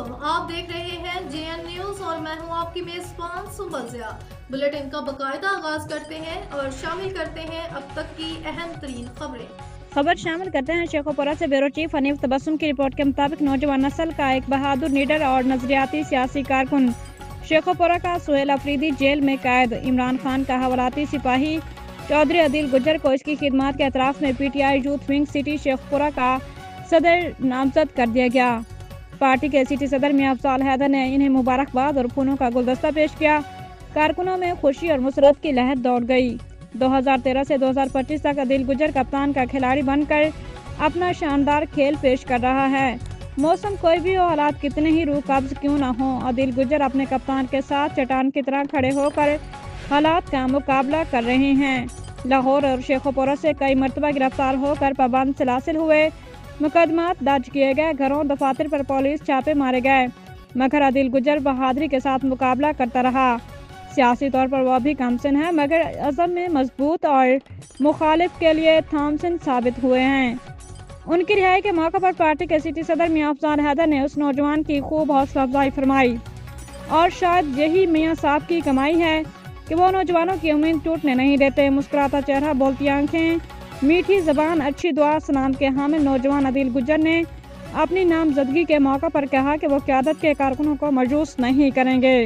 आप देख रहे हैं JN न्यूज और मैं हूं आपकी मेजबान सुबज़िया। बुलेटिन का बाकायदा आगाज करते हैं और शामिल करते हैं अब तक की अहम तरीन खबर शामिल करते हैं। शेखोपुरा से ब्यूरो चीफ हनीफ तबस्सुम की रिपोर्ट के मुताबिक नौजवान नस्ल का एक बहादुर लीडर और नजरियाती सियासी कारकुन शेखोपुरा का सुहेल अफरीदी जेल में कैद। इमरान खान का हवालाती सिपाही चौधरी अदील गुज्जर को इसकी खिदमत के एतराफ़ में PTI youth wing city Shekhopura का सदर नामजद कर दिया गया। पार्टी के सिटी सदर मियां अफजाल हैदर ने इन्हें मुबारकबाद और फूलों का गुलदस्ता पेश किया। कारकुनों में खुशी और मुसरत की लहर दौड़ गई। 2013 से 2025 तक अदील गुज्जर कप्तान का खिलाड़ी बनकर अपना शानदार खेल पेश कर रहा है। मौसम कोई भी हो, हालात कितने ही रूह कब्ज क्यों ना हो, अदील गुज्जर अपने कप्तान के साथ चट्टान की तरह खड़े होकर हालात का मुकाबला कर रहे हैं। लाहौर और शेखोपुरा से कई मरतबा गिरफ्तार होकर पाबंद सलासिल हुए, मुकदमात दर्ज किए गए, घरों दफातर पर पुलिस छापे मारे गए, मगर अदील गुज्जर बहादुरी के साथ मुकाबला करता रहा। सियासी तौर पर वह भी कमसिन है, मगर अज़म में मजबूत और मुखालिफ के लिए थॉमसन साबित हुए हैं। उनकी रिहाई के मौके पर पार्टी के सिटी सदर मियां अफजाल हैदर ने उस नौजवान की खूब हौसला अफजाई फरमाई और शायद यही मियां साहब की कमाई है कि वो नौजवानों की उम्मीद टूटने नहीं देते। मुस्कुराता चेहरा, बोलती आंखें, मीठी ज़बान, अच्छी दुआ, सलाम के हामिल नौजवान अदील गुज्जर ने अपनी नामजदगी के मौके पर कहा कि वो क़यादत के कारकुनों को मायूस नहीं करेंगे।